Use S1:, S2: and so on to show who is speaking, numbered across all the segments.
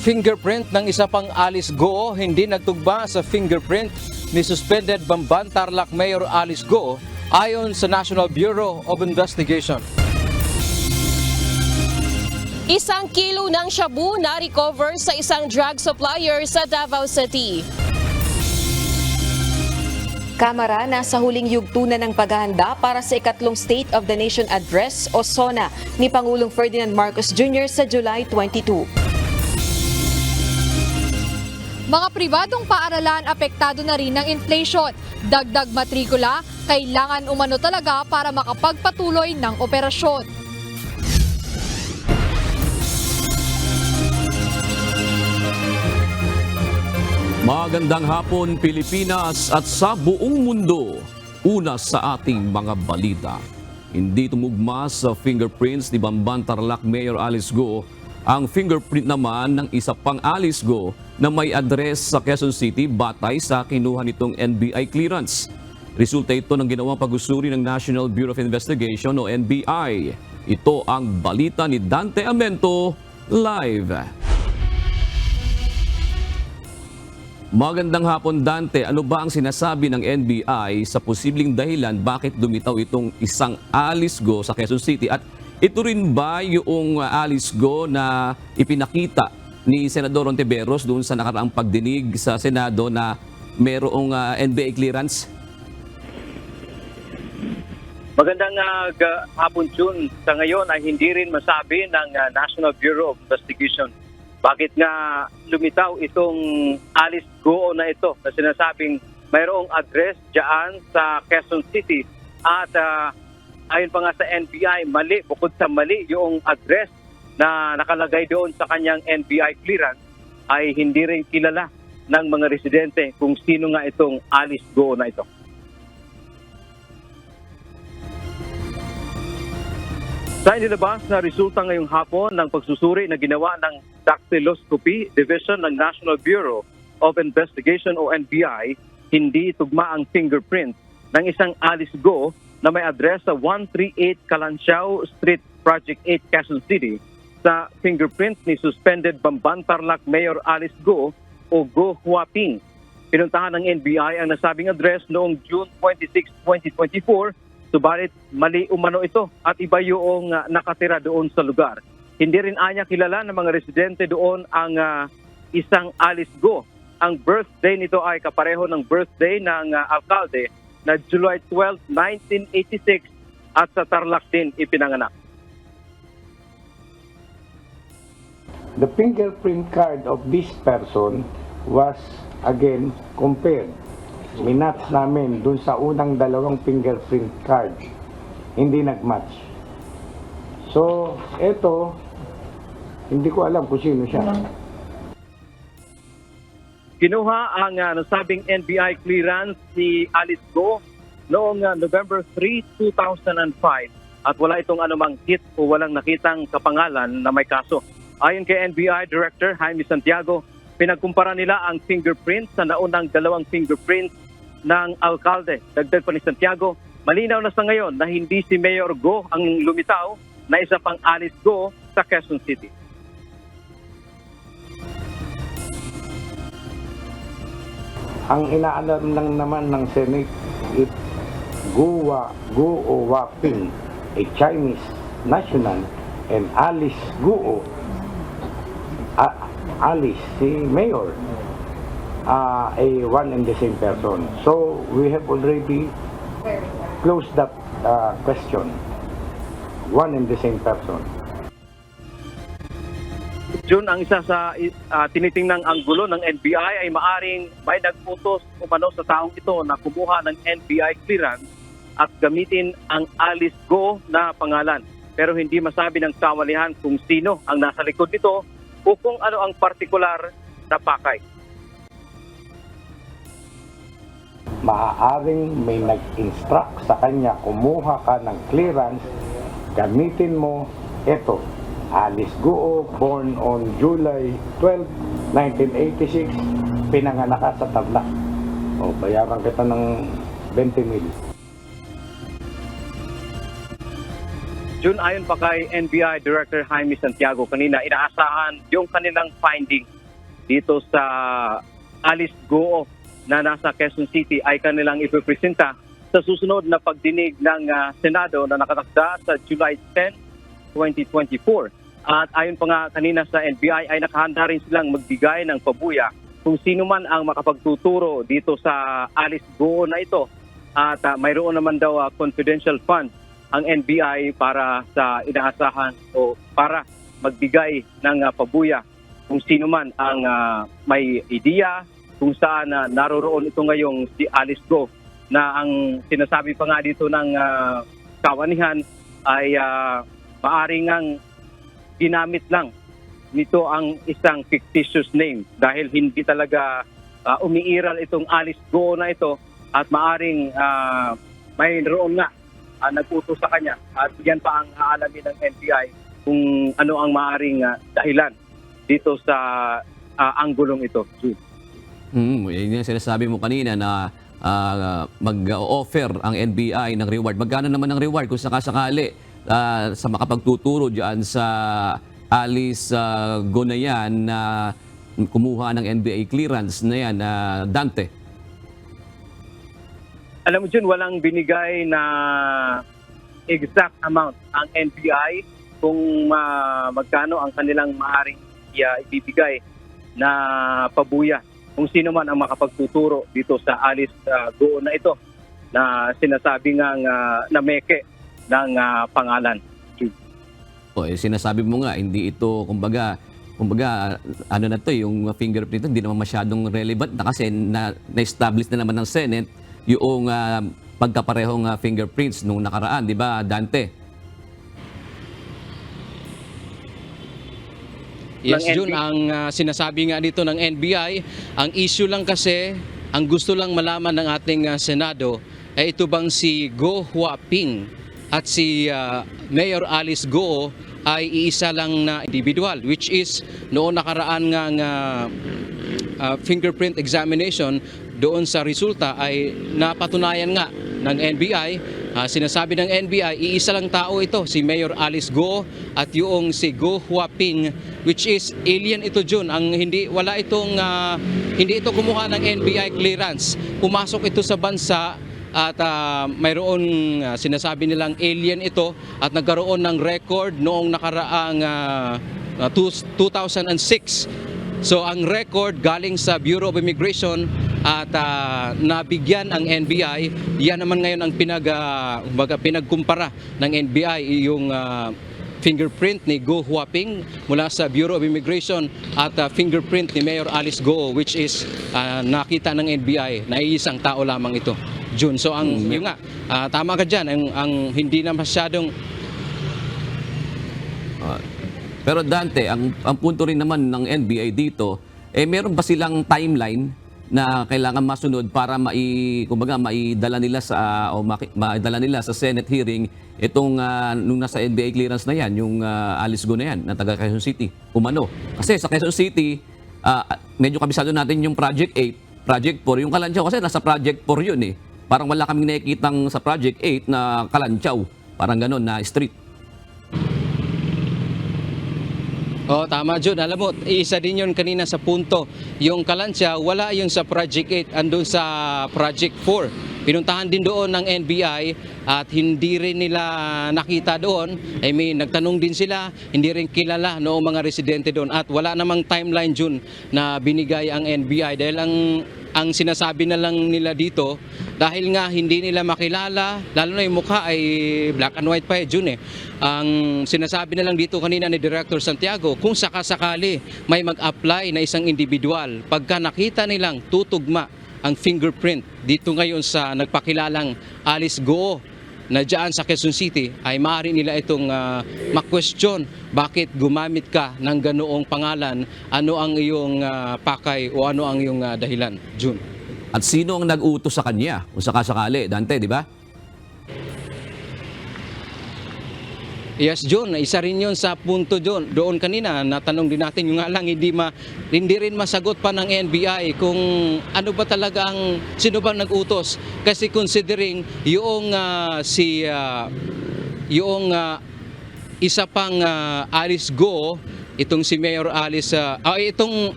S1: fingerprint ng isa pang Alice Go hindi nagtugma sa fingerprint ni suspended Bamban Tarlac Mayor Alice Go ayon sa National Bureau of Investigation.
S2: 1 kilo ng shabu na recover sa isang drug supplier sa Davao City.
S3: Kamara nasa huling yugto na ng paghahanda para sa ikatlong State of the Nation Address o SONA ni Pangulong Ferdinand Marcos Jr. sa July 22.
S4: Mga pribadong paaralan apektado na rin ng inflation. Dagdag matrikula, kailangan umano talaga para makapagpatuloy ng operasyon.
S5: Magandang hapon Pilipinas at sa buong mundo. Una sa ating mga balita. Hindi tumugma sa fingerprints ni Bamban Tarlac Mayor Alice Go ang fingerprint naman ng isa pang Alice Go na may address sa Quezon City batay sa kinuha nitong NBI clearance. Resulta ito ng ginawang pag-usuri ng National Bureau of Investigation o NBI. Ito ang balita ni Dante Amento live. Magandang hapon Dante, ano ba ang sinasabi ng NBI sa posibleng dahilan bakit dumitaw itong isang Alice Go sa Quezon City? At ito rin ba yung Alice Go na ipinakita ni Senador Ontiveros doon sa nakaraang pagdinig sa Senado na merong NBI clearance?
S6: Magandang hapon June. Sa ngayon ay hindi rin masabi ng National Bureau of Investigation bakit nga lumitaw itong Alice Go na ito na sinasabing mayroong address dyan sa Quezon City at ayon pa nga sa NBI, mali, bukod sa mali yung address na nakalagay doon sa kanyang NBI clearance ay hindi rin kilala ng mga residente kung sino nga itong Alice Go na ito. Sa inilabas na resulta ngayong hapon ng pagsusuri na ginawa ng Dactyloscopy Division ng National Bureau of Investigation o NBI, hindi tugma ang fingerprint ng isang Alice Go na may address sa 138 Calansiao Street, Project 8, Quezon City sa fingerprint ni suspended Bamban Tarlac Mayor Alice Go o Go Huaping. Pinuntahan ng NBI ang nasabing address noong June 26, 2024, subalit mali umano ito at iba yung nakatira doon sa lugar. Hindi rin anya kilala ng mga residente doon ang isang Alice Go. Ang birthday nito ay kapareho ng birthday ng alkalde na July 12, 1986 at sa Tarlac din ipinanganak.
S7: The fingerprint card of this person was again compared. Minatch namin dun sa unang dalawang fingerprint card. Hindi nagmatch. So, eto, hindi ko alam kung sino siya.
S6: Kinuha ang nasabing NBI clearance si Alice Go noong November 3, 2005 at wala itong anumang hit o walang nakitang kapangalan na may kaso. Ayon kay NBI Director Jaime Santiago, pinagkumpara nila ang fingerprint sa naunang dalawang fingerprints ng alkalde. Dagdag pa ni Santiago, malinaw na sa ngayon na hindi si Mayor Go ang lumitaw na isa pang Alice Go sa Quezon City.
S7: Ang inaalam lang naman ng Senate, if Go Huaping, a Chinese national, and Alice Go, Alice, si Mayor, a one and the same person. So we have already closed that question. One and the same person.
S6: June, ang isa sa tinitingnang anggulo ng NBI ay maaring may nagputos umano sa taong ito na kumuha ng NBI clearance at gamitin ang Alice Go na pangalan. Pero hindi masabi ng kawalihan kung sino ang nasa likod nito o kung ano ang partikular na pakay.
S7: Maaaring may nag-instruct sa kanya, kumuha ka ng clearance, gamitin mo ito. Alice Go, born on July 12, 1986, pinanganak ka sa Tarlac. O, bayaran kita ng 20 mil.
S6: June, ayon pa kay NBI Director Jaime Santiago kanina, inaasahan yung kanilang finding dito sa Alice Go na nasa Quezon City ay kanilang ipipresenta sa susunod na pagdinig ng Senado na nakatakda sa July 10, 2024. At ayon pa nga kanina sa NBI ay nakahanda rin silang magbigay ng pabuya kung sino man ang makapagtuturo dito sa Alice Go na ito. At mayroon naman daw confidential fund ang NBI para sa inaasahan o para magbigay ng pabuya kung sino man ang may ideya kung saan naroroon ito ngayong si Alice Go na ang sinasabi pa nga dito ng kawanihan ay maaring ang ginamit lang nito ang isang fictitious name dahil hindi talaga umiiral itong Alice Go na ito at maaring mayroon nga nag-utos sa kanya at yan pa ang aalamin ng NBI kung ano ang maaring dahilan dito sa anggulong ito.
S5: Yun yung sinasabi mo kanina na mag-offer ang NBI ng reward. Magkano naman ang reward kung sakasakali sa makapagtuturo dyan sa Alice Go na yan na kumuha ng NBI clearance na yan, Dante?
S6: Alam mo dyan, walang binigay na exact amount ang NBI kung magkano ang kanilang maaaring ibibigay na pabuya kung sino man ang makapagtuturo dito sa Alice Go na ito na sinasabi ngang nameke ng pangalan.
S5: Sinasabi mo nga, hindi ito, kumbaga, ano na to, yung fingerprint, hindi naman masyadong relevant na kasi na-establish na naman ng Senate yung pagkaparehong fingerprints nung nakaraan, di ba, Dante?
S1: Yes, Jun, ang sinasabi nga dito ng NBI, ang issue lang kasi, ang gusto lang malaman ng ating Senado, ay ito bang si Go Huaping at si Mayor Alice Go ay iisa lang na individual, which is noon nakaraan nga fingerprint examination, doon sa resulta ay napatunayan nga ng NBI, sinasabi ng NBI, iisa lang tao ito, si Mayor Alice Go at yung si Go Huaping, which is alien ito, Jun. Hindi ito kumuha ng NBI clearance. Pumasok ito sa bansa at mayroon sinasabi nilang alien ito at nagkaroon ng record noong nakaraang 2006. So ang record galing sa Bureau of Immigration at nabigyan ang NBI. Yan naman ngayon ang pinagkumpara ng NBI yung fingerprint ni Go Huaping mula sa Bureau of Immigration at fingerprint ni Mayor Alice Go, which is nakita ng NBI na iisang tao lamang ito, June. So yun nga, tama ka dyan, ang hindi na masyadong
S5: pero Dante, ang punto rin naman ng NBI dito, meron ba silang timeline na kailangan masunod para maidala nila sa Senate hearing itong nung nasa NBI clearance na yan, yung Alice Go na yan, na taga Quezon City, umano. Kasi sa Quezon City, medyo kabisado natin yung Project 8, Project 4, yung Kalanchaw kasi nasa Project 4 yun eh. Parang wala kaming nakikitang sa Project 8 na Kalanchaw, parang gano'n na street.
S1: Oh, tama, Jun. Alam mo, isa din yun kanina sa punto. Yung Kalancha, wala yung sa Project 8, andun sa Project 4. Pinuntahan din doon ng NBI at hindi rin nila nakita doon. I mean, nagtanong din sila, hindi rin kilala noong mga residente doon. At wala namang timeline, Jun, na binigay ang NBI. Dahil ang sinasabi na lang nila dito, dahil nga hindi nila makilala, lalo na yung mukha ay black and white pa Jun eh. Ang sinasabi na lang dito kanina ni Director Santiago, kung sakasakali may mag-apply na isang individual, pagka nakita nilang tutugma ang fingerprint dito ngayon sa nagpakilalang Alice Go na dyan sa Quezon City, ay maaari nila itong ma-question bakit gumamit ka ng ganoong pangalan, ano ang iyong pakay o ano ang iyong dahilan, Jun.
S5: At sino ang nag-utos sa kanya kung sakasakali, Dante, di ba?
S1: Yes, John, isa rin yun sa punto doon kanina, natanong din natin yung nga lang hindi rin masagot pa ng NBI kung ano ba talaga sino bang nag-utos, kasi considering yung isa pang Alice Go, itong si Mayor Alice,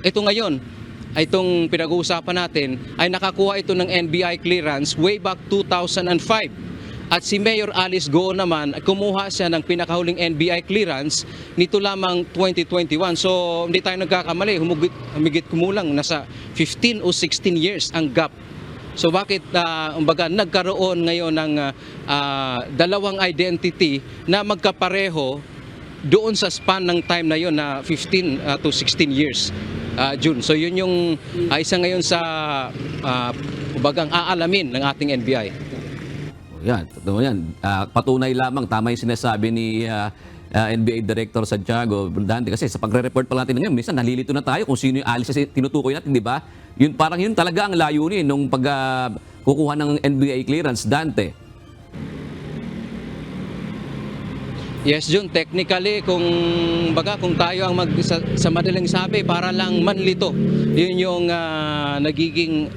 S1: ito ngayon, itong pinag-uusapan natin, ay nakakuha ito ng NBI clearance way back 2005. At si Mayor Alice Go naman, kumuha siya ng pinakahuling NBI clearance nito lamang 2021. So hindi tayo nagkakamali, humigit kumulang, nasa 15 o 16 years ang gap. So bakit nagkaroon ngayon ng dalawang identity na magkapareho doon sa span ng time na yon na 15 to 16 years, June. So yun yung isa ngayon sa aalamin ng ating NBI.
S5: Yan, totoo yan. Patunay lamang, tama yung sinasabi ni NBA Director Santiago Dante, kasi sa pagre-report pa natin ngayon, minsan nalilito na tayo kung sino yung Alice na tinutukoy natin, di ba? Yun, parang yun talaga ang layunin nung kukuha ng NBA clearance, Dante.
S1: Yes, Jun, technically kung tayo ang sa madaling sabi para lang manlito, yun yung nagiging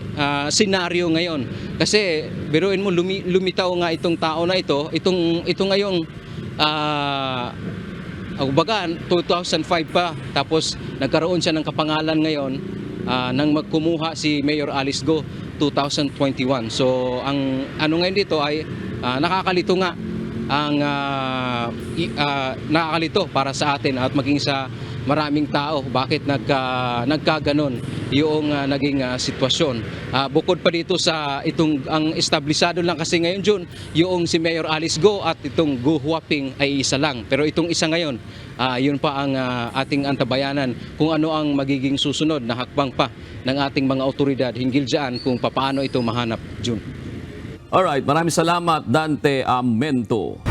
S1: senaryo ngayon. Kasi biruin mo, lumitaw nga itong tao na ito ngayong 2005 pa, tapos nagkaroon siya ng kapangalan ngayon nang magkumuha si Mayor Alice Go 2021. So ang ngayon dito ay nakakalito nga, ang nakakalito para sa atin at maging sa maraming tao bakit nagkaganon yung naging sitwasyon. Bukod pa dito sa ang establisado lang kasi ngayon, June, yung si Mayor Alice Go at itong Go Huaping ay isa lang. Pero itong isa ngayon, yun pa ang ating antabayanan kung ano ang magiging susunod na hakbang pa ng ating mga otoridad hinggil dyan kung paano ito mahanap, June.
S5: Alright, maraming salamat, Dante Amento.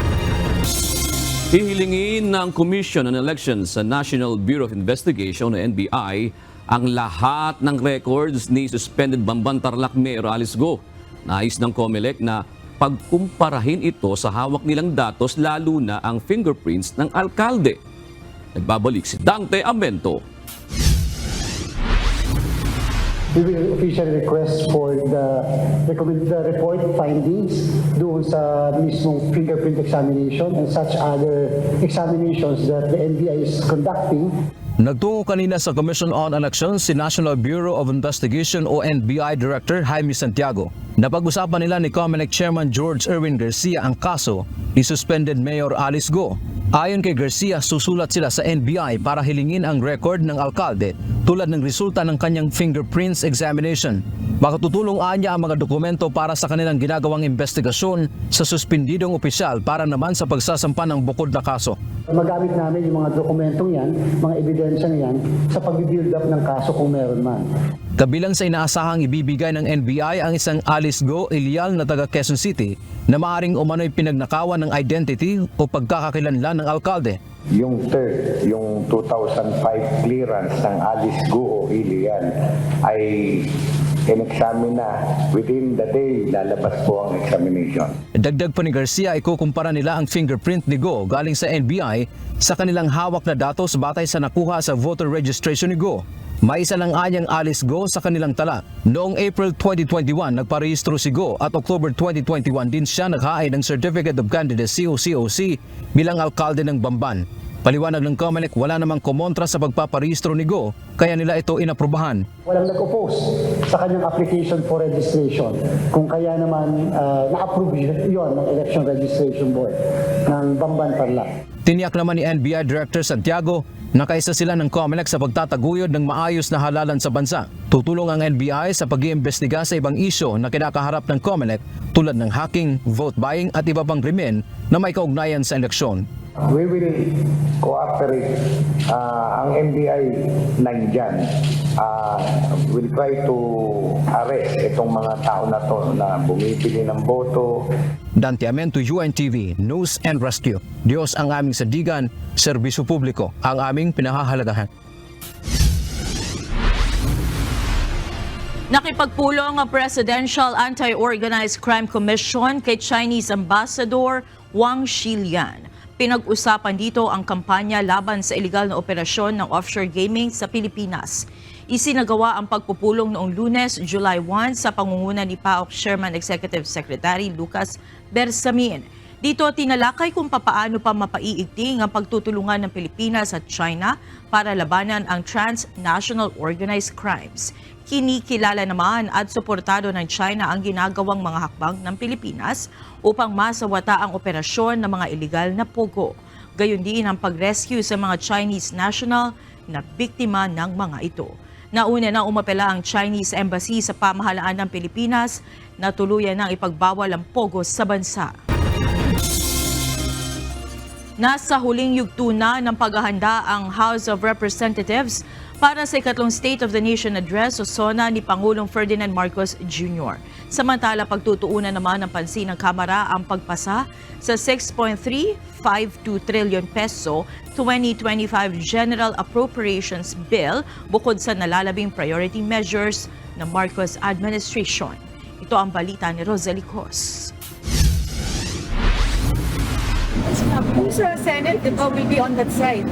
S5: Hihilingin ng Commission on Elections sa National Bureau of Investigation o NBI ang lahat ng records ni suspended Bamban Tarlac Mayor Alice Go. Nais ng COMELEC na pagkumparahin ito sa hawak nilang datos, lalo na ang fingerprints ng alkalde. Nagbabalik si Dante Amento.
S8: We will officially request for the report findings doon sa mismong fingerprint examination and such other examinations that the NBI is conducting.
S9: Nagtungo kanina sa Commission on Elections si National Bureau of Investigation o NBI Director Jaime Santiago. Napag-usapan nila ni COMELEC Chairman George Erwin Garcia ang kaso ni suspended Mayor Alice Go. Ayon kay Garcia, susulat sila sa NBI para hilingin ang record ng alkalde tulad ng resulta ng kanyang fingerprints examination. Makatutulong niya ang mga dokumento para sa kanilang ginagawang investigasyon sa suspendidong opisyal para naman sa pagsasampa ng bukod na kaso.
S8: Magamit namin yung mga dokumentong yan, mga ebidensyang yan, sa pag-build up ng kaso kung meron man.
S9: Kabilang sa inaasahang ibibigay ng NBI ang isang Alice Go Ilial na taga Quezon City na maaring umano'y pinagnakawan ng identity o pagkakakilanlan ng alkalde.
S7: Yung third, yung 2005 clearance ng Alice Go Ilial ay in-examine na within the day, lalabas po ang examination.
S9: Dagdag pa ni Garcia, ikukumpara nila ang fingerprint ni Go galing sa NBI sa kanilang hawak na datos batay sa nakuha sa voter registration ni Go. May isa lang anyang Alice Go sa kanilang tala. Noong April 2021, nagparehistro si Go at October 2021 din siya naghain ng Certificate of Candidacy o COC bilang alkalde ng Bamban. Paliwanag ng COMELEC, wala namang kumontra sa pagpaparehistro ni Go, kaya nila ito inaprubahan.
S8: Walang nag-oppose sa kanyang application for registration. Kung kaya naman na-approve yun ng Election Registration Board ng Bamban Tarlac.
S9: Tiniyak naman ni NBI Director Santiago na kaisa sila ng COMELEC sa pagtataguyod ng maayos na halalan sa bansa. Tutulong ang NBI sa pag-iimbestiga sa ibang isyo na kinakaharap ng COMELEC tulad ng hacking, vote buying at iba pang krimen na may kaugnayan sa eleksyon.
S7: We will cooperate. Ang NBI nandyan. We'll try to arrest itong mga tao na to na bumibili ng boto.
S9: Dante Amento, UNTV, News and Rescue. Diyos ang aming sandigan, serbisyo publiko ang aming pinahahalagahan.
S10: Nakipagpulong ang Presidential Anti-Organized Crime Commission kay Chinese Ambassador Wang Xilian. Pinag-usapan dito ang kampanya laban sa iligal na operasyon ng offshore gaming sa Pilipinas. Isinagawa ang pagpupulong noong Lunes, July 1 sa pangunguna ni PAOK Chairman Executive Secretary Lucas Bersamin. Dito tinalakay kung papaano pa mapaiigting ang pagtutulungan ng Pilipinas at China para labanan ang transnational organized crimes. Kinikilala naman at suportado ng China ang ginagawang mga hakbang ng Pilipinas upang masawata ang operasyon ng mga iligal na pogo. Gayon din ang pag-rescue sa mga Chinese national na biktima ng mga ito. Nauna na umapela ang Chinese Embassy sa pamahalaan ng Pilipinas na tuluyan ng ipagbawal ang pogo sa bansa. Nasa huling yugto na ng paghahanda ang House of Representatives para sa ikatlong State of the Nation Address o SONA ni Pangulong Ferdinand Marcos Jr. Samantala, pagtutuunan naman ng pansin ng Kamara ang pagpasa sa 6.352 trillion peso 2025 General Appropriations Bill bukod sa nalalabing priority measures ng Marcos administration. Ito ang balita ni Rosalie Cos.
S11: Sa Senate, di ba, will be on that side.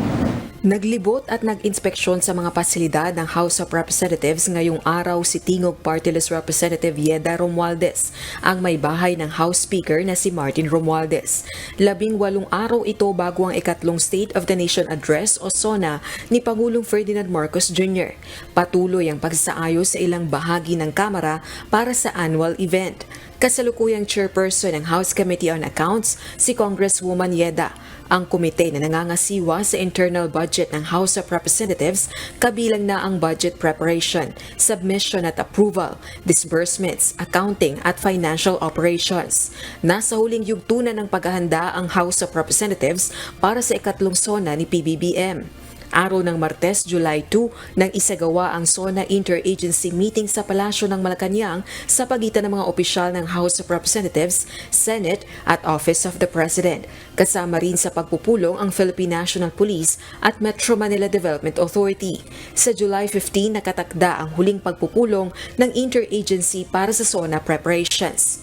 S3: Naglibot at nag-inspeksyon sa mga pasilidad ng House of Representatives ngayong araw si Tingog Party List Representative Yeda Romualdez, ang may bahay ng House Speaker na si Martin Romualdez. 18 araw ito bago ang ikatlong State of the Nation Address o SONA ni Pangulong Ferdinand Marcos Jr. Patuloy ang pagsaayos sa ilang bahagi ng Kamara para sa annual event. Kasalukuyang chairperson ng House Committee on Accounts, si Congresswoman Yeda. Ang komite na nangangasiwa sa internal budget ng House of Representatives kabilang na ang budget preparation, submission at approval, disbursements, accounting at financial operations. Nasa huling yugto na ng paghahanda ang House of Representatives para sa ikatlong SONA ni PBBM. Araw ng Martes, July 2, nang isagawa ang SONA Interagency Meeting sa Palasyo ng Malacanang sa pagitan ng mga opisyal ng House of Representatives, Senate at Office of the President. Kasama rin sa pagpupulong ang Philippine National Police at Metro Manila Development Authority. Sa July 15, nakatakda ang huling pagpupulong ng interagency para sa SONA preparations.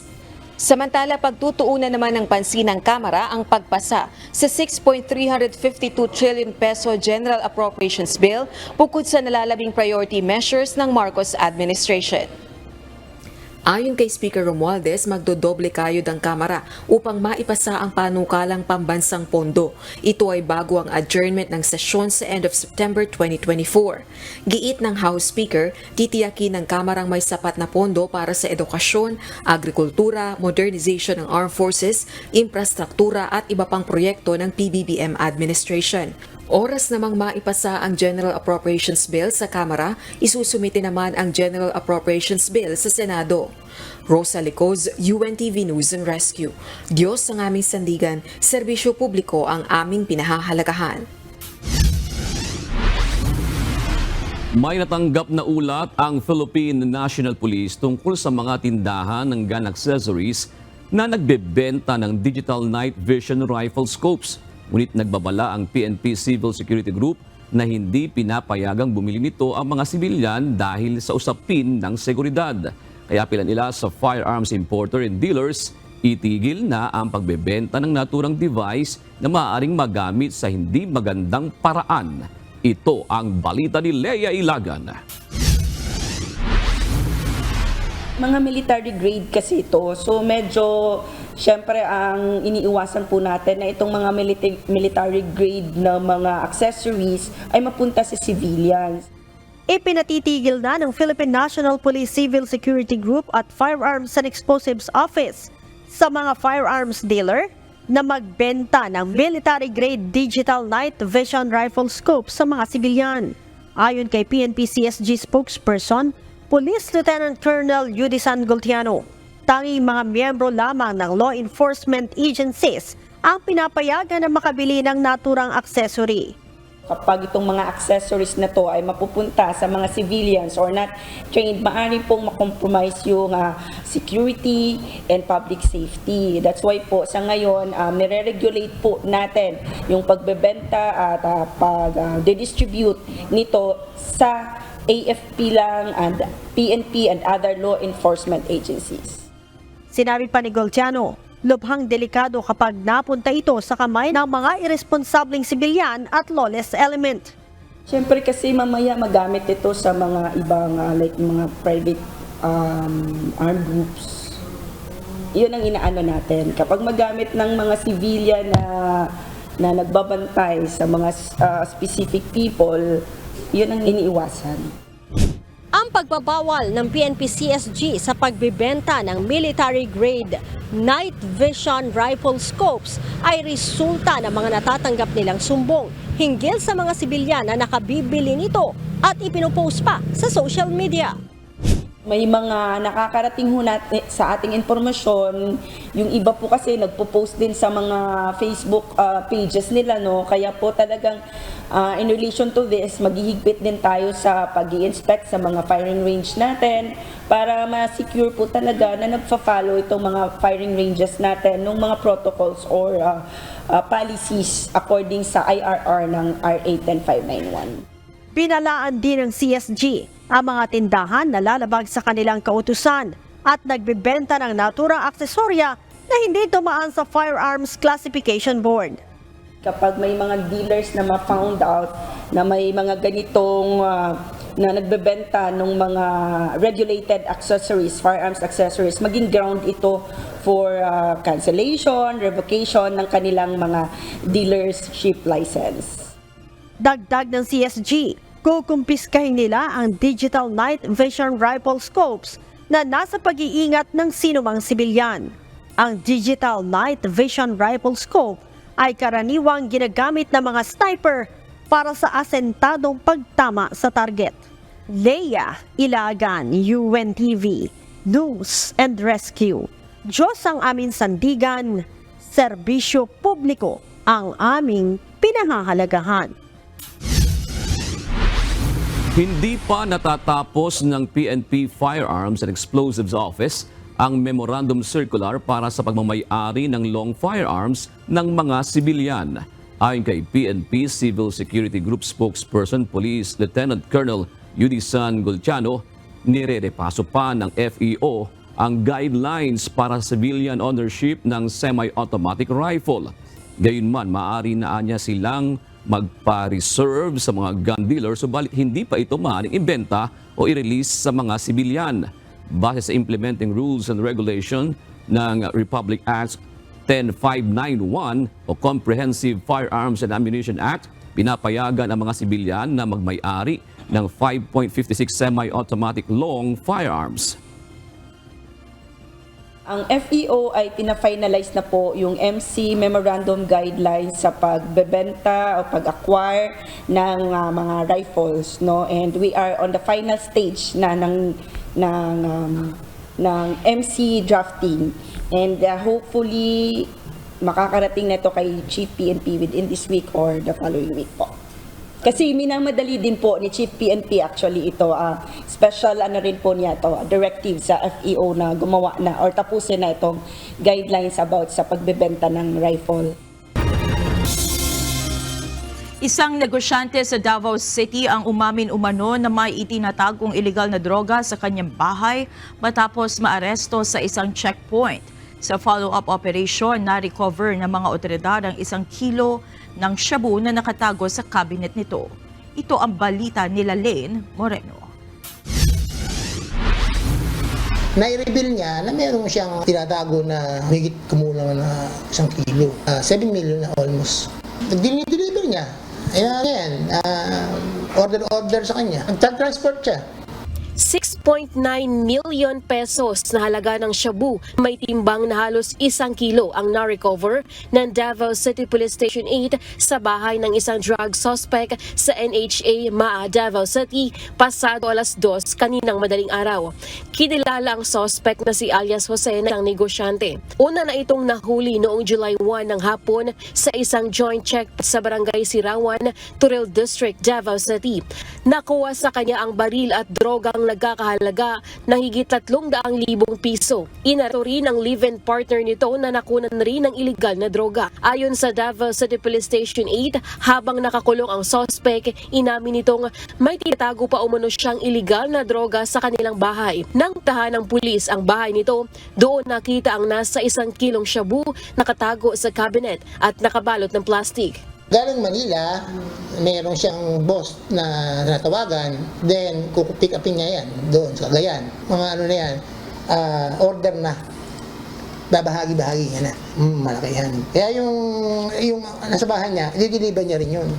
S3: Samantala, pagtutuunan naman ng pansin ng Kamara ang pagpasa sa 6.352 trillion peso General Appropriations Bill bukod sa nalalabing priority measures ng Marcos administration. Ayon kay Speaker Romualdez, magdodoble kayod ang Kamara upang maipasa ang panukalang pambansang pondo. Ito ay bago ang adjournment ng sesyon sa end of September 2024. Giit ng House Speaker, titiyakin ng Kamarang may sapat na pondo para sa edukasyon, agrikultura, modernization ng armed forces, infrastruktura at iba pang proyekto ng PBBM administration. Oras namang maipasa ang General Appropriations Bill sa Kamara, isusumite naman ang General Appropriations Bill sa Senado. Rosa Licoz, UNTV News and Rescue. Diyos ang aming sandigan, serbisyo publiko ang aming pinahahalagahan.
S5: May natanggap na ulat ang Philippine National Police tungkol sa mga tindahan ng gun accessories na nagbebenta ng digital night vision rifle scopes. Ngunit nagbabala ang PNP Civil Security Group na hindi pinapayagang bumili nito ang mga sibilyan dahil sa usapin ng seguridad. Kaya pila nila sa firearms importer and dealers, itigil na ang pagbebenta ng naturang device na maaaring magamit sa hindi magandang paraan. Ito ang balita ni Leia Ilagan.
S11: Mga military grade kasi ito. So medyo, syempre ang iniiwasan po natin na itong mga military grade na mga accessories ay mapunta sa civilians.
S12: Ipinatitigil na ng Philippine National Police Civil Security Group at Firearms and Explosives Office sa mga firearms dealer na magbenta ng military-grade digital night vision rifle scope sa mga sibilyan. Ayon kay PNP CSG spokesperson, Police Lieutenant Colonel Yudisan Gultiano, tanging mga miyembro lamang ng law enforcement agencies ang pinapayagan na makabili ng naturang accessory.
S11: Kapag itong mga accessories na to ay mapupunta sa mga civilians or not trained, maaari pong makompromise yung security and public safety. That's why po sa ngayon, nire-regulate po natin yung pagbebenta at pag-distribute nito sa AFP lang and PNP and other law enforcement agencies.
S12: Sinabi pa ni Gultiano, lubhang delikado kapag napunta ito sa kamay ng mga irresponsableng sibilyan at lawless element.
S11: Siyempre kasi mamaya magamit ito sa mga ibang like mga private armed groups. yun ang inaano natin. Kapag magamit ng mga civilian na nagbabantay sa mga specific people, yun ang iniiwasan.
S12: Ang pagbabawal ng PNP-CSG sa pagbebenta ng military-grade night vision rifle scopes ay resulta ng mga natatanggap nilang sumbong hinggil sa mga sibilyan na nakabibili nito at ipinupost pa sa social media.
S11: May mga nakakarating ho natin sa ating impormasyon, yung iba po kasi nagpo-post din sa mga Facebook pages nila, no? Kaya po talagang in relation to this, maghihigpit din tayo sa pag-i-inspect sa mga firing range natin para ma-secure po talaga na nagfa-follow itong mga firing ranges natin ng mga protocols or policies according sa IRR ng RA 10591.
S12: Binalaan din ng CSG ang mga tindahan na lalabag sa kanilang kautusan at nagbebenta ng naturang aksesorya na hindi tumaan sa Firearms Classification Board.
S11: Kapag may mga dealers na ma-found out na may mga ganitong na nagbebenta ng mga regulated accessories, firearms accessories, maging ground ito for cancellation, revocation ng kanilang mga dealership license.
S12: Dagdag ng CSG, kukumpiskahin nila ang digital night vision rifle scopes na nasa pag-iingat ng sinumang sibilyan. Ang digital night vision rifle scope ay karaniwang ginagamit ng mga sniper para sa asentadong pagtama sa target. Leia Ilagan, UNTV, News and Rescue. Diyos ang aming sandigan, serbisyo publiko ang aming pinahahalagahan.
S5: Hindi pa natatapos ng PNP Firearms and Explosives Office ang Memorandum Circular para sa pagmamay-ari ng long firearms ng mga sibilyan. Ayon kay PNP Civil Security Group spokesperson Police Lieutenant Colonel Yudisan Gulciano, nire-repaso pa ng FEO ang guidelines para civilian ownership ng semi-automatic rifle. Gayunman, maaari na niya silang magpa-reserve sa mga gun dealers, subalit hindi pa ito maaaring ibenta o i-release sa mga sibilyan. Base sa Implementing Rules and Regulation ng Republic Act 10591 o Comprehensive Firearms and Ammunition Act, pinapayagan ang mga sibilyan na magmay-ari ng 5.56 semi-automatic long firearms.
S11: Ang FEO ay pina-finalize na po yung MC Memorandum Guidelines sa pagbebenta o pag-acquire ng mga rifles, no? And we are on the final stage na ng MC drafting, and hopefully makakarating na ito kay Chief PNP within this week or the following week po. Kasi minamadali din po ni Chief PNP actually ito, special rin po niya to, directive sa FEO na gumawa na or tapusin na itong guidelines about sa pagbebenta ng rifle.
S10: Isang negosyante sa Davao City ang umamin umano na may itinatagong illegal na droga sa kanyang bahay matapos maaresto sa isang checkpoint. Sa follow-up operation, na-recover ng mga otoridad ang 1 kilo ng shabu na nakatago sa cabinet nito. Ito ang balita nila Lane Moreno.
S13: Nai-reveal niya na meron siyang tinatago na higit kumulang na 1 kilo. 7 million na almost. Deliver niya. Ayan, order sa kanya. Nag-transport siya.
S2: 6.9 million pesos na halaga ng shabu, may timbang na halos 1 kilo ang na-recover ng Davao City Police Station 8 sa bahay ng isang drug suspect sa NHA Maa, Davao City, pasado alas 2 kaninang madaling araw. Kinilala ang suspect na si alias Jose na isang negosyante. Una na itong nahuli noong July 1 ng hapon sa isang joint check sa Barangay Sirawan, Turil District, Davao City. Nakuha sa kanya ang baril at drogang nagkakahalaga ng higit 300,000 piso. Inaresto rin ang live-in partner nito na nakunan rin ng iligal na droga. Ayon sa Davao City Police Station 8, habang nakakulong ang suspect, inamin nitong may tinatago pa umano siyang iligal na droga sa kanilang bahay. Nang tahan ng pulis ang bahay nito, doon nakita ang nasa 1 kilong shabu nakatago sa cabinet at nakabalot ng plastic.
S13: Galing Manila, meron siyang boss na natawagan, then pick upin niya yan doon sa Cagayan. Mga ano na yan, order na. babahagi-bahagi niya na. Malakihan. Kaya yung nasa bahay niya, i-deliver niya rin yun.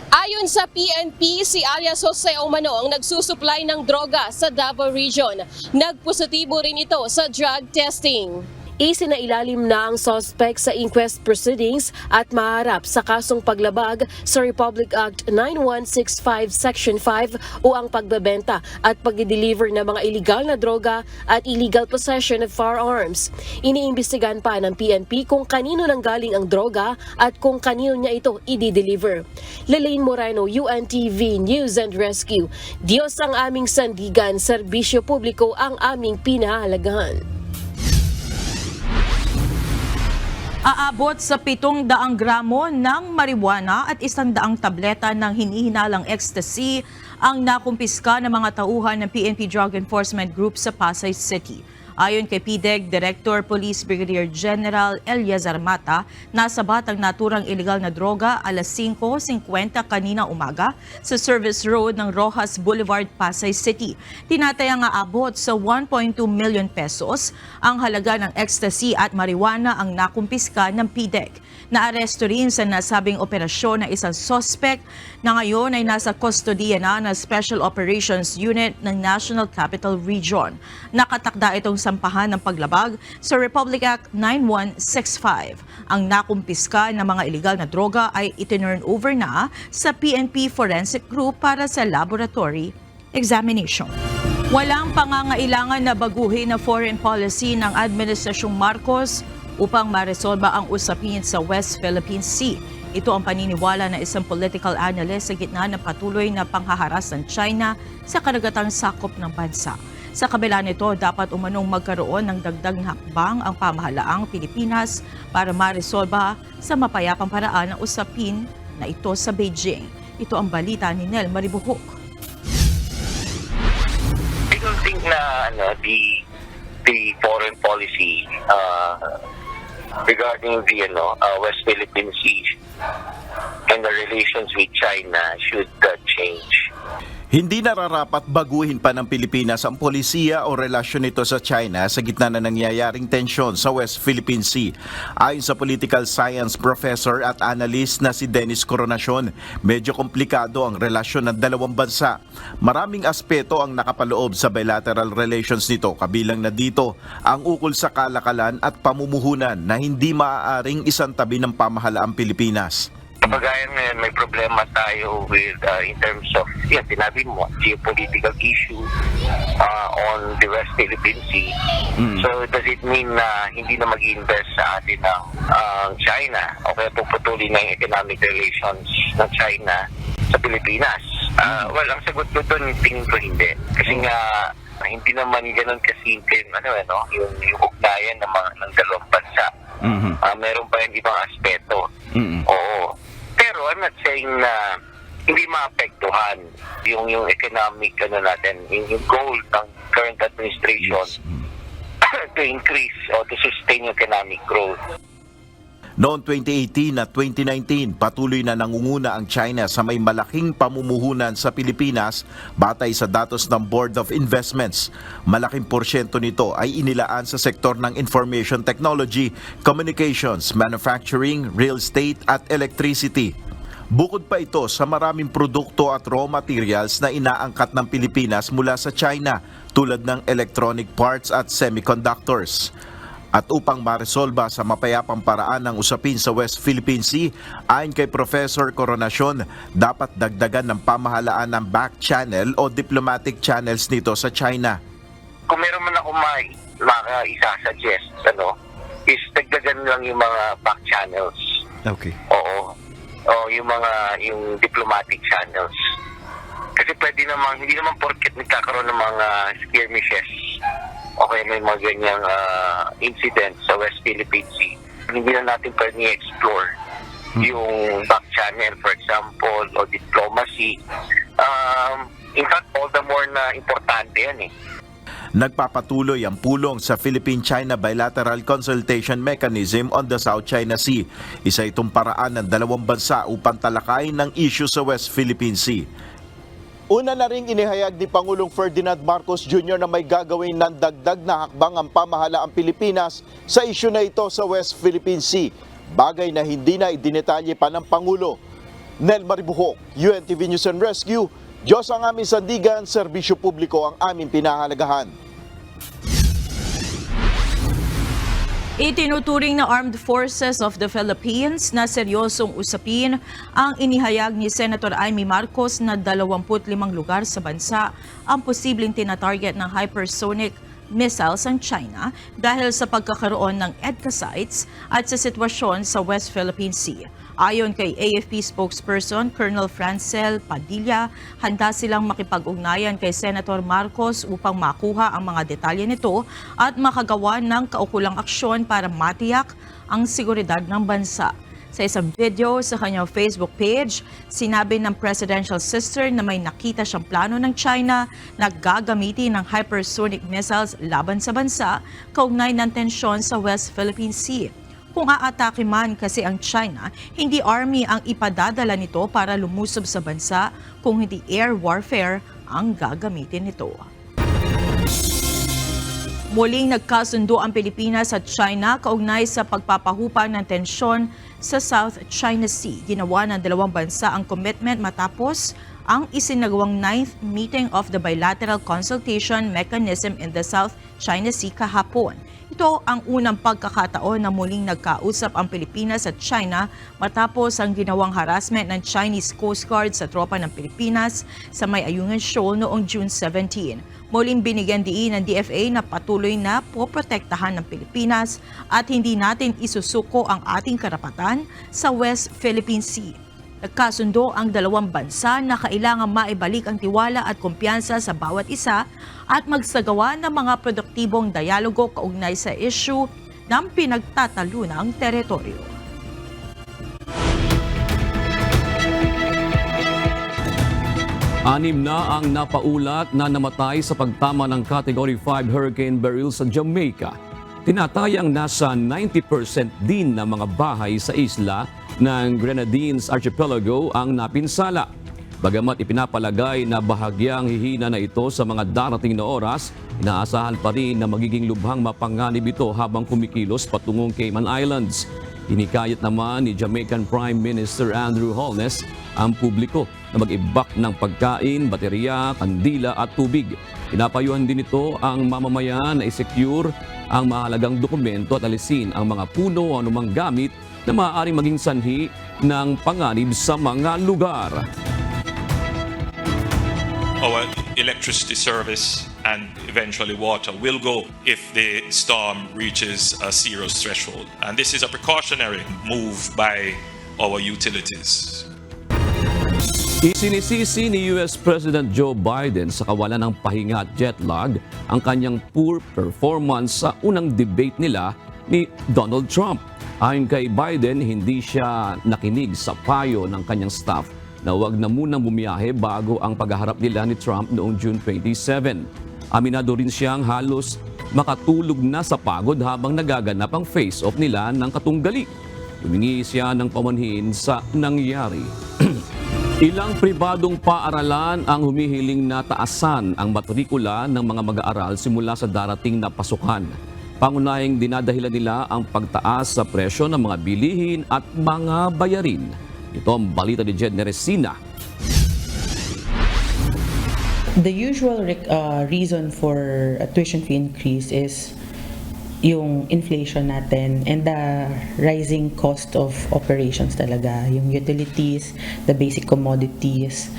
S2: Ayon sa PNP, si alias Jose Omano ang nagsusupply ng droga sa Davao Region. Nagpositibo rin ito sa drug testing. Isinailalim na ang suspect sa inquest proceedings at maharap sa kasong paglabag sa Republic Act 9165 Section 5 o ang pagbebenta at pag-deliver ng mga illegal na droga at illegal possession of firearms. Iniimbestigahan pa ng PNP kung kanino nanggaling ang droga at kung kanino niya ito i-deliver. Lelaine Moreno, UNTV News and Rescue. Diyos ang aming sandigan, serbisyo publiko ang aming pinahalagahan.
S10: Aabot sa 700 gramo ng marijuana at 100 tableta ng hinihinalang ecstasy ang nakumpiska ng mga tauhan ng PNP Drug Enforcement Group sa Pasay City. Ayon kay PDEG Director Police Brigadier General Eliazar Mata, nasabat ang naturang ilegal na droga alas 5:50 kanina umaga sa Service Road ng Rojas Boulevard, Pasay City. Tinatayang aabot sa 1.2 million pesos ang halaga ng ecstasy at marijuana ang nakumpiska ng PDEG. Naaresto rin sa nasabing operasyon ng isang suspect na ngayon ay nasa kustodiya na ng Special Operations Unit ng National Capital Region. Nakatakda itong sampahan ng paglabag sa Republic Act 9165. Ang nakumpiska ng mga illegal na droga ay itinurn over na sa PNP Forensic Group para sa laboratory examination. Walang pangangailangan na baguhin na foreign policy ng Administrasyong Marcos upang maresolba ang usapin sa West Philippine Sea. Ito ang paniniwala ng isang political analyst sa gitna ng patuloy na panghaharas ng China sa karagatang sakop ng bansa. Sa kabila nito, dapat umanong magkaroon ng dagdag na hakbang ang pamahalaang Pilipinas para maresolba sa mapayapang paraan ang usapin na ito sa Beijing. Ito ang balita ni Nel Maribuhok.
S14: I don't think na the foreign policy regarding the West Philippine Sea and the relations with China should change.
S15: Hindi nararapat baguhin pa ng Pilipinas ang polisiya o relasyon nito sa China sa gitna na nangyayaring tensyon sa West Philippine Sea. Ayon sa political science professor at analyst na si Dennis Coronacion, medyo komplikado ang relasyon ng dalawang bansa. Maraming aspeto ang nakapaloob sa bilateral relations nito, kabilang na dito ang ukol sa kalakalan at pamumuhunan na hindi maaaring isang tabi ng pamahalaang Pilipinas.
S14: Kapagayan ngayon, may problema tayo with in terms of, sinabi mo, geopolitical issue on the West Philippine Sea. So does it mean na hindi na mag-invest sa atin ang China o kaya puputuloy na yung economic relations ng China sa Pilipinas? Well, ang sagot ko doon, tingin ko hindi. Kasi nga, hindi naman ganun kasimple yung ugnayan ng dalawang bansa. Meron pa yung ibang aspeto. Oo. Pero I'm not saying na hindi maapektuhan yung economic natin, yung goal ng current administration to increase or to sustain economic growth.
S15: Noong 2018 at 2019, patuloy na nangunguna ang China sa may malaking pamumuhunan sa Pilipinas batay sa datos ng Board of Investments. Malaking porsyento nito ay inilaan sa sektor ng information technology, communications, manufacturing, real estate at electricity. Bukod pa ito sa maraming produkto at raw materials na inaangkat ng Pilipinas mula sa China tulad ng electronic parts at semiconductors. At upang maresolba sa mapayapang paraan ang usapin sa West Philippine Sea, ayon kay Professor Coronacion, dapat dagdagan ng pamahalaan ng back channel o diplomatic channels nito sa China.
S14: Kung meron man ako isa-suggest, is dagdagan lang yung mga back channels.
S15: Okay.
S14: Oo. Yung diplomatic channels. Kasi pwede naman, hindi naman porket nagkakaroon ng mga skirmishes okay may mga ganyang incidents sa West Philippine Sea. Hindi na natin pwede i-explore yung back channel, for example, o diplomacy. In fact, all the more na importante yan eh.
S15: Nagpapatuloy ang pulong sa Philippine-China Bilateral Consultation Mechanism on the South China Sea. Isa itong paraan ng dalawang bansa upang talakayin ng issue sa West Philippine Sea. Una na ring inihayag ni Pangulong Ferdinand Marcos Jr. na may gagawin ng dagdag na hakbang ang pamahalaang Pilipinas sa isyu na ito sa West Philippine Sea, bagay na hindi na idinetalye pa ng Pangulo. Nel Maribuhok, UNTV News and Rescue, Diyos ang aming sandigan, serbisyo publiko ang aming pinahalagahan.
S10: Itinuturing na Armed Forces of the Philippines na seryosong usapin ang inihayag ni Senator Amy Marcos na 25 lugar sa bansa ang posibleng tinatarget ng hypersonic missiles ang China dahil sa pagkakaroon ng EDCA sites at sa sitwasyon sa West Philippine Sea. Ayon kay AFP spokesperson Colonel Francel Padilla, handa silang makipag-ugnayan kay Senator Marcos upang makuha ang mga detalye nito at makagawa ng kaukulang aksyon para matiyak ang seguridad ng bansa. Sa isang video sa kanyang Facebook page, sinabi ng presidential sister na may nakita siyang plano ng China na gagamitin ng hypersonic missiles laban sa bansa kaugnay ng tensyon sa West Philippine Sea. Kung aatake man kasi ang China, hindi army ang ipadadala nito para lumusob sa bansa kung hindi air warfare ang gagamitin nito. Muling nagkasundo ang Pilipinas at China kaugnay sa pagpapahupa ng tensyon sa South China Sea. Ginawa ng dalawang bansa ang commitment matapos ang isinagawang 9th meeting of the Bilateral Consultation Mechanism in the South China Sea kahapon. Ito ang unang pagkakataon na muling nagkausap ang Pilipinas at China matapos ang ginawang harassment ng Chinese Coast Guard sa tropa ng Pilipinas sa May Ayungin Shoal noong June 17. Muling binigyan diin ng DFA na patuloy na poprotektahan ng Pilipinas at hindi natin isusuko ang ating karapatan sa West Philippine Sea. Nagkasundo ang dalawang bansa na kailangan maibalik ang tiwala at kumpiyansa sa bawat isa at magsagawa ng mga produktibong dialogo kaugnay sa issue ng pinagtatalunang teritoryo.
S5: Anim na ang napaulat na namatay sa pagtama ng Category 5 Hurricane Beryl sa Jamaica. Tinatayang nasa 90% din ng mga bahay sa isla ng Grenadines Archipelago ang napinsala. Bagamat ipinapalagay na bahagyang hihina na ito sa mga darating na oras, inaasahan pa rin na magiging lubhang mapanganib ito habang kumikilos patungong Cayman Islands. Hinikayat naman ni Jamaican Prime Minister Andrew Holness ang publiko na mag-ibak ng pagkain, baterya, kandila at tubig. Pinapayuhan din ito ang mamamayan na i-secure ang mahalagang dokumento at alisin ang mga puno o anumang gamit na maaaring maging sanhi ng panganib sa mga lugar.
S16: Our electricity service and eventually water will go if the storm reaches a serious threshold. And this is a precautionary move by our utilities.
S5: Isinisisi ni US President Joe Biden sa kawalan ng pahinga at jet lag ang kanyang poor performance sa unang debate nila ni Donald Trump. Ayon kay Biden, hindi siya nakinig sa payo ng kanyang staff na huwag na munang bumiyahe bago ang paghaharap nila ni Trump noong June 27. Aminado rin siyang halos makatulog na sa pagod habang nagaganap ang face-off nila ng katunggali. Humingi siya ng pamanhin sa nangyari. Ilang pribadong paaralan ang humihiling na taasan ang matrikula ng mga mag-aaral simula sa darating na pasukan. Pangunahing dinadahilan nila ang pagtaas sa presyo ng mga bilihin at mga bayarin. Ito ang balita ni Jed Neresina.
S17: The usual reason for a tuition fee increase is yung inflation natin and the rising cost of operations talaga, yung utilities, the basic commodities.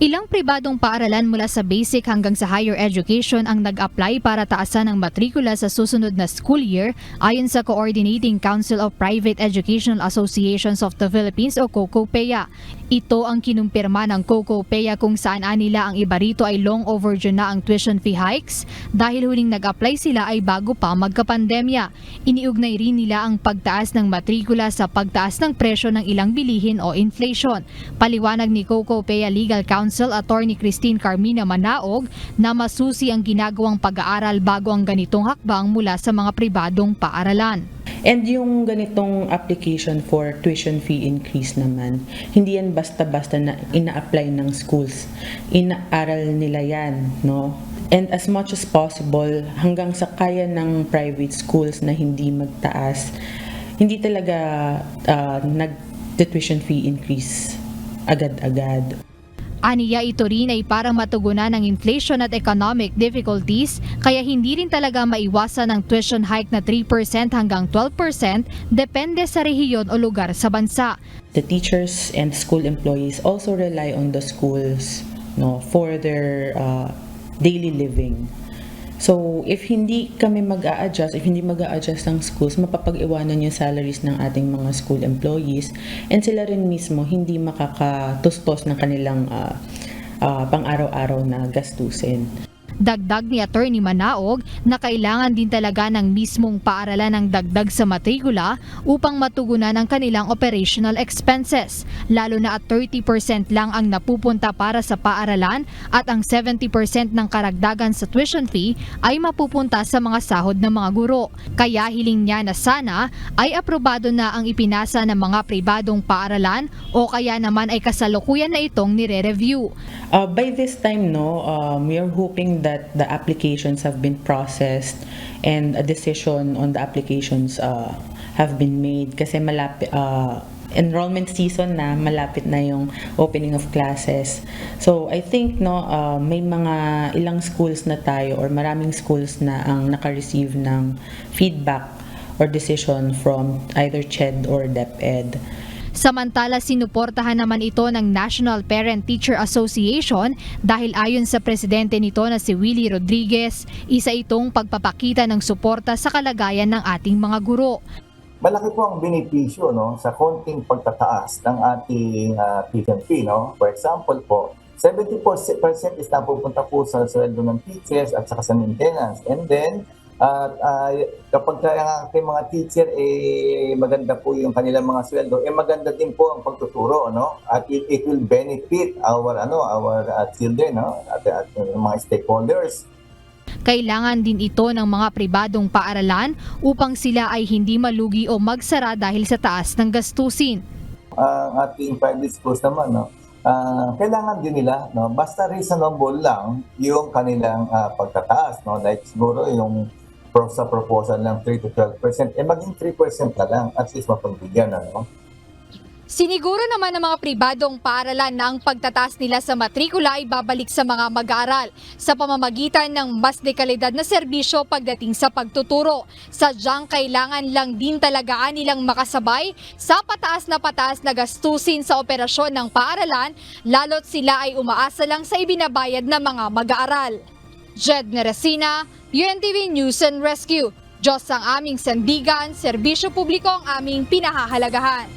S18: Ilang pribadong paaralan mula sa basic hanggang sa higher education ang nag-apply para taasan ang matrikula sa susunod na school year ayon sa Coordinating Council of Private Educational Associations of the Philippines o COCOPEA. Ito ang kinumpirma ng COCOPEA kung saan nila ang iba rito ay long overdue na ang tuition fee hikes dahil huling nag-apply sila ay bago pa magkapandemya. Iniugnay rin nila ang pagtaas ng matrikula sa pagtaas ng presyo ng ilang bilihin o inflation. Paliwanag ni COCOPEA Legal Counsel Attorney Christine Carmina Manaog na masusi ang ginagawang pag-aaral bago ang ganitong hakbang mula sa mga pribadong paaralan.
S17: And yung ganitong application for tuition fee increase naman, hindi yan basta-basta na ina-apply ng schools. Inaaral nila yan, no? And as much as possible, hanggang sa kaya ng private schools na hindi magtaas, hindi talaga nag-tuition fee increase agad-agad.
S18: Aniya ito rin ay para matugunan ng inflation at economic difficulties, kaya hindi rin talaga maiwasan ang tuition hike na 3% hanggang 12% depende sa rehiyon o lugar sa bansa.
S17: The teachers and school employees also rely on the schools, no, for their daily living. So, if hindi kami mag-a-adjust, if hindi mag-a-adjust ng schools, mapapag-iwanan yung salaries ng ating mga school employees, and sila rin mismo hindi makakatustos ng kanilang pang-araw-araw na gastusin.
S18: Dagdag ni Attorney Manaog na kailangan din talaga ng mismong paaralan ng dagdag sa matrikula upang matugunan ang kanilang operational expenses, lalo na at 30% lang ang napupunta para sa paaralan at ang 70% ng karagdagan sa tuition fee ay mapupunta sa mga sahod ng mga guro. Kaya hiling niya na sana ay aprobado na ang ipinasa ng mga pribadong paaralan o kaya naman ay kasalukuyan na itong nire-review.
S17: By this time, we are hoping that the applications have been processed and a decision on the applications have been made kasi malapit enrollment season na, malapit na yung opening of classes. So I think may mga ilang schools na tayo or maraming schools na ang naka-receive ng feedback or decision from either CHED or DepEd.
S18: Samantala, sinuportahan naman ito ng National Parent-Teacher Association dahil ayon sa presidente nito na si Willie Rodriguez, isa itong pagpapakita ng suporta sa kalagayan ng ating mga guro.
S19: Malaki po ang benepisyo sa konting pagtataas ng ating tuition fee. For example po, 70% is napupunta po sa sweldo ng teachers at saka sa maintenance. And then, kapag ang ating mga teacher maganda po yung kanilang mga sweldo, maganda din po ang pagtuturo, at it will benefit our children, at mga stakeholders.
S18: Kailangan din ito ng mga pribadong paaralan upang sila ay hindi malugi o magsara dahil sa taas ng gastusin.
S19: Ang ating private schools naman, kailangan din nila, basta reasonable lang yung kanilang pagtataas, like siguro yung sa proposal ng 3 to 12%, maging 3% na lang, at least mapagbigyan.
S4: Siniguro naman ng mga pribadong paaralan na ang pagtataas nila sa matrikula ay babalik sa mga mag-aaral sa pamamagitan ng mas dekalidad na serbisyo pagdating sa pagtuturo. Sadyang kailangan lang din talagaan nilang makasabay sa pataas na gastusin sa operasyon ng paaralan, lalo't sila ay umaasa lang sa ibinabayad ng mga mag-aaral. Jed Neresina, UNTV News and Rescue. Diyos ang aming sandigan, serbisyo publiko ang aming pinahahalagahan.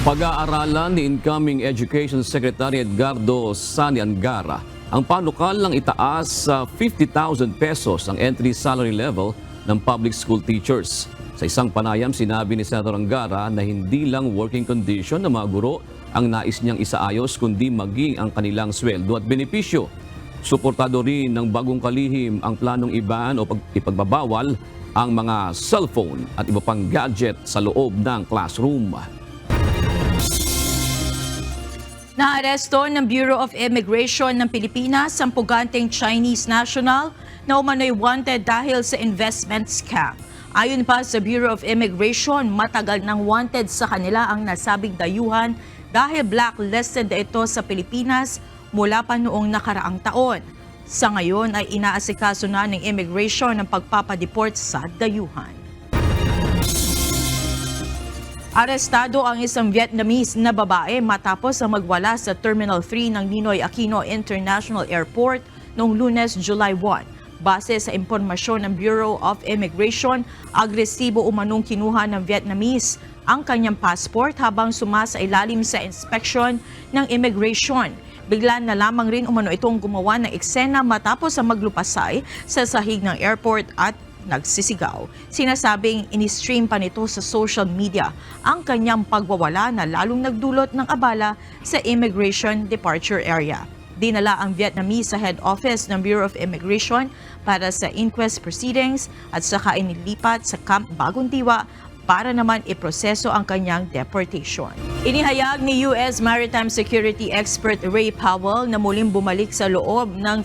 S5: Pag-aaralan ni Incoming Education Secretary Edgardo Sani Angara ang panukalang itaas sa 50,000 pesos ang entry salary level ng public school teachers. Sa isang panayam, sinabi ni Senator Angara na hindi lang working condition ng mga guro ang nais niyang isaayos kundi maging ang kanilang sweldo at benepisyo. Suportado rin ng bagong kalihim ang planong iban o ipagbabawal ang mga cellphone at iba pang gadget sa loob ng classroom.
S10: Naaresto ng Bureau of Immigration ng Pilipinas ang puganteng Chinese national na umano'y wanted dahil sa investment scam. Ayon pa sa Bureau of Immigration, matagal nang wanted sa kanila ang nasabing dayuhan dahil blacklisted ito sa Pilipinas mula pa noong nakaraang taon. Sa ngayon ay inaasikaso na ng immigration ang pagpapadeport sa dayuhan. Arestado ang isang Vietnamese na babae matapos ang magwala sa Terminal 3 ng Ninoy Aquino International Airport noong Lunes, July 1. Base sa impormasyon ng Bureau of Immigration, agresibo umanong kinuha ng Vietnamese ang kanyang passport habang sumasailalim sa inspection ng immigration. Bigla na lamang rin umano itong gumawa ng eksena matapos ang maglupasay sa sahig ng airport at nagsisigaw. Sinasabing in-stream pa nito sa social media ang kanyang pagwawala na lalong nagdulot ng abala sa immigration departure area. Dinala ang Vietnamese sa head office ng Bureau of Immigration para sa inquest proceedings at saka inilipat sa Camp Bagong Diwa para naman iproseso ang kanyang deportation. Inihayag ni U.S. Maritime Security Expert Ray Powell na muling bumalik sa loob ng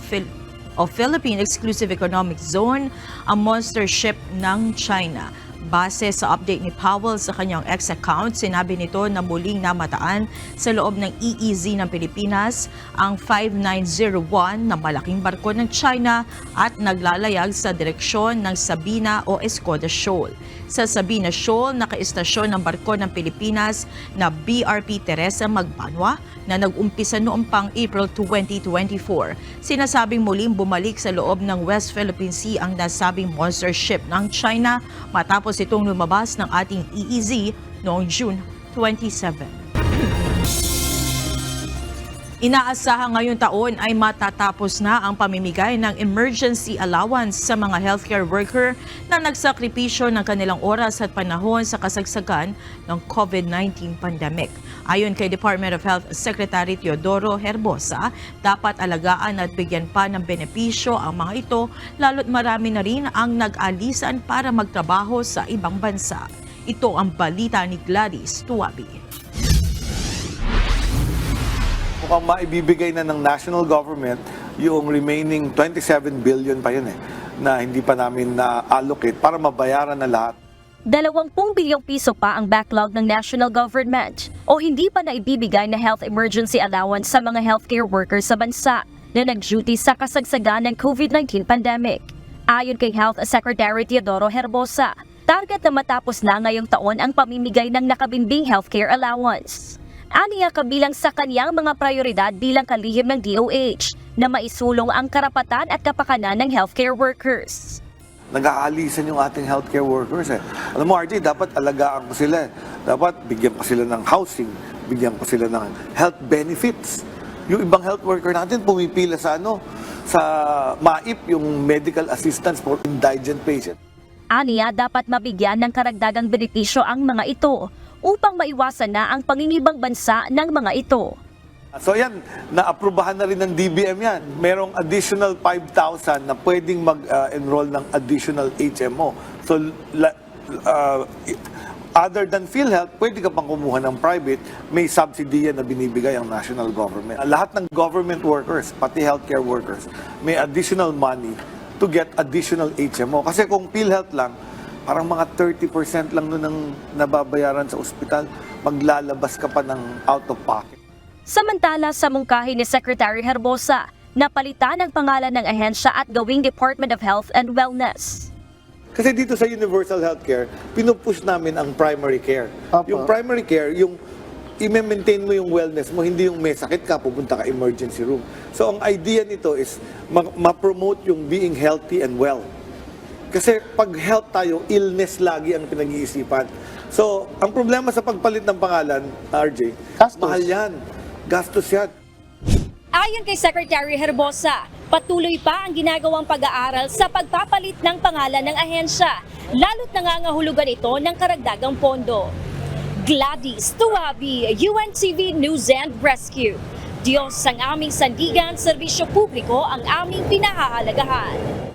S10: Philippine Exclusive Economic Zone ang monster ship ng China. Base sa update ni Powell sa kanyang X account, sinabi nito na muling namataan sa loob ng EEZ ng Pilipinas ang 5901 na malaking barko ng China at naglalayag sa direksyon ng Sabina o Escoda Shoal. Sa Sabina Shoal, nakaistasyon ng barko ng Pilipinas na BRP Teresa Magbanwa na nag-umpisa noong pang April 2024. Sinasabing muling bumalik sa loob ng West Philippine Sea ang nasabing monster ship ng China matapos itong lumabas ng ating EEZ noong June 27. Inaasahan ngayong taon ay matatapos na ang pamimigay ng emergency allowance sa mga healthcare worker na nagsakripisyo ng kanilang oras at panahon sa kasagsagan ng COVID-19 pandemic. Ayon kay Department of Health Secretary Teodoro Herbosa, dapat alagaan at bigyan pa ng benepisyo ang mga ito lalo't marami na rin ang nag-alisan para magtrabaho sa ibang bansa. Ito ang balita ni Gladys Tuabi.
S20: Mukhang maibibigay na ng national government yung remaining 27 billion pa yun na hindi pa namin na-allocate para mabayaran na lahat.
S21: 20 bilyong piso pa ang backlog ng national government o hindi pa naibibigay na health emergency allowance sa mga healthcare workers sa bansa na nag-duty sa kasagsagan ng COVID-19 pandemic. Ayon kay Health Secretary Teodoro Herbosa, target na matapos na ngayong taon ang pamimigay ng nakabimbing healthcare allowance. Aniya kabilang sa kanyang mga prioridad bilang kalihim ng DOH na maisulong ang karapatan at kapakanan ng healthcare workers.
S20: Nag-aalisan yung ating healthcare workers Alam mo RJ, dapat alagaan ko sila Dapat bigyan pa sila ng housing, bigyan pa sila ng health benefits. Yung ibang health worker natin pumipila sa sa MAIP, yung medical assistance for indigent patients.
S21: Aniya dapat mabigyan ng karagdagang benepisyo ang mga ito upang maiwasan na ang pangingibang bansa ng mga ito.
S20: So yan, naaprubahan na rin ng DBM yan. Merong additional 5,000 na pwedeng mag-enroll ng additional HMO. So other than PhilHealth, pwede ka pang kumuha ng private, may subsidy yan na binibigay ang national government. Lahat ng government workers, pati healthcare workers, may additional money to get additional HMO. Kasi kung PhilHealth lang, parang mga 30% lang nun ang nababayaran sa ospital, maglalabas ka pa ng out of pocket.
S21: Samantala sa mungkahi ni Secretary Herbosa, napalitan ang pangalan ng ahensya at gawing Department of Health and Wellness.
S20: Kasi dito sa universal healthcare, pinupush namin ang primary care. Yung primary care, yung i-maintain mo yung wellness mo, hindi yung may sakit ka, pupunta ka emergency room. So ang idea nito is ma-promote yung being healthy and well. Kasi pag health tayo, illness lagi ang pinag-iisipan. So, ang problema sa pagpalit ng pangalan, RJ, mahal yan. Gastos yan.
S21: Ayon kay Secretary Herbosa, patuloy pa ang ginagawang pag-aaral sa pagpapalit ng pangalan ng ahensya, lalo't nangangahulugan ito ng karagdagang pondo. Gladys Tuabi, UNTV News and Rescue. Diyos ang aming sandigan, serbisyo publiko ang aming pinahahalagahan.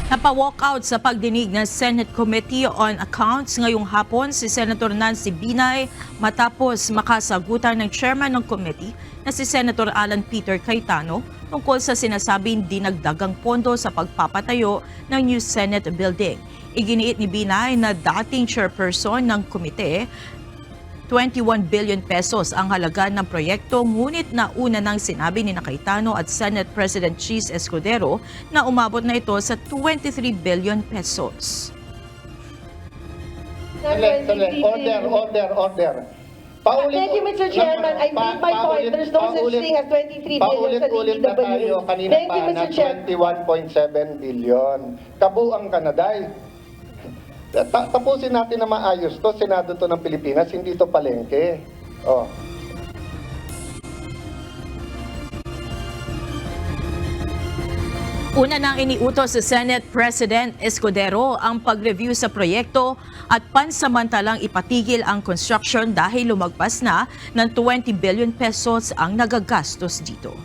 S10: Napa-walkout sa pagdinig ng Senate Committee on Accounts ngayong hapon si Senator Nancy Binay matapos makasagutan ng chairman ng committee na si Senator Alan Peter Cayetano tungkol sa sinasabing dinagdagang pondo sa pagpapatayo ng new Senate building. Iginiit ni Binay na dating chairperson ng komite 21 billion pesos ang halaga ng proyekto, ngunit nauna nang sinabi ni Cayetano at Senate President Cheese Escudero na umabot na ito sa 23 billion pesos.
S22: Order. Thank you, Mr. Chairman. I made my point. There's no such thing as 23 billion sa DPWH. Thank you, Mr. Chairman. 21.7 billion. Kabuang Kanaday. Tapusin natin na maayos to. Senado to ng Pilipinas, hindi to palengke.
S10: Una nang iniutos sa Senate President Escudero ang pag-review sa proyekto at pansamantalang ipatigil ang construction dahil lumagpas na ng 20 billion pesos ang nagagastos dito.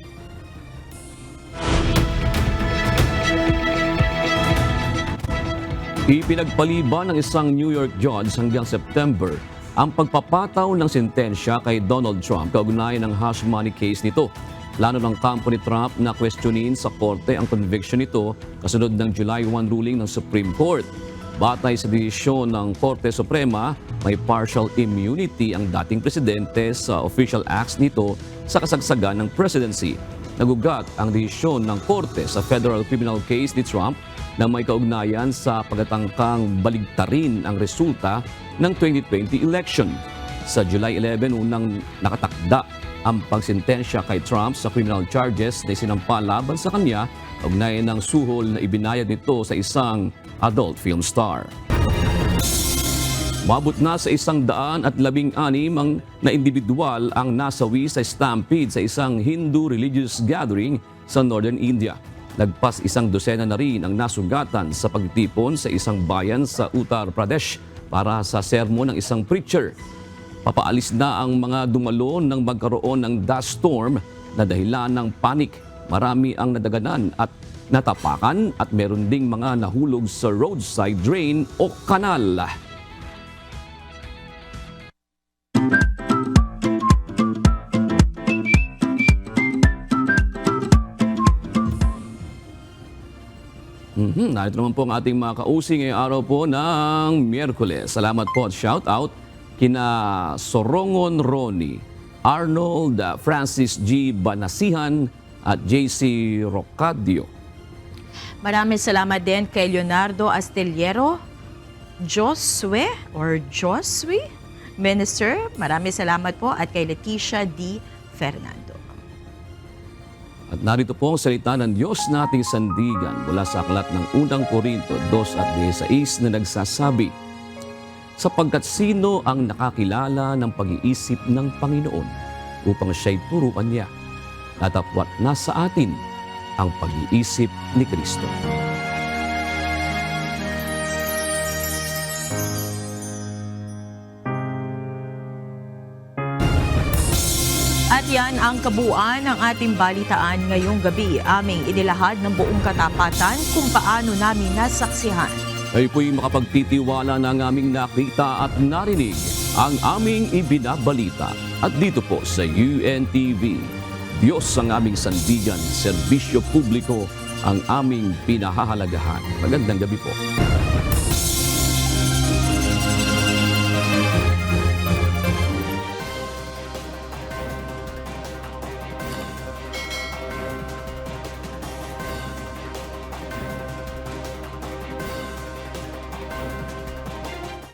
S5: Ipinagpaliban ng isang New York judge hanggang September ang pagpapataw ng sentensya kay Donald Trump kaugnay ng hush money case nito. Plano ng kampo ni Trump na questionin sa korte ang conviction nito kasunod ng July 1 ruling ng Supreme Court. Batay sa desisyon ng Korte Suprema, may partial immunity ang dating presidente sa official acts nito sa kasagsagan ng presidency. Nagugat ang desisyon ng korte sa federal criminal case ni Trump na may kaugnayan sa pagtatangkang baligtarin ang resulta ng 2020 election. Sa July 11, unang nakatakda ang pagsentensya kay Trump sa criminal charges na isinampa laban sa kanya kaugnay ng suhol na ibinayad nito sa isang adult film star. Mabot na sa 116 na individual ang nasawi sa stampede sa isang Hindu religious gathering sa Northern India. Lagpas 100 na rin ang nasugatan sa pagtipon sa isang bayan sa Uttar Pradesh para sa sermon ng isang preacher. Papaalis na ang mga dumalo nang magkaroon ng dust storm na dahilan ng panik. Marami ang nadaganan at natapakan at meron ding mga nahulog sa roadside drain o kanal. Narito naman po ang ating mga kausing ngayong araw po ng Miyerkules. Salamat po at shout out kina Sorongon Ronnie, Arnold Francis G. Banasihan at JC Rocadio.
S10: Maraming salamat din kay Leonardo Astillero, Josue Minister. Maraming salamat po at kay Leticia D. Fernando.
S5: At narito po ang salita ng Diyos nating sandigan mula sa aklat ng unang Korinto 2:16 na nagsasabi, sapagkat sino ang nakakilala ng pag-iisip ng Panginoon upang siya'y turuan niya, natapwat na sa atin ang pag-iisip ni Kristo.
S10: At yan ang kabuuan ng ating balitaan ngayong gabi. Aming inilahad ng buong katapatan kung paano namin nasaksihan.
S5: Ay po'y makapagtitiwala na ang aming nakita at narinig ang aming ibinabalita. At dito po sa UNTV, Diyos ang aming sandigan, serbisyo publiko ang aming pinahahalagahan. Magandang gabi po.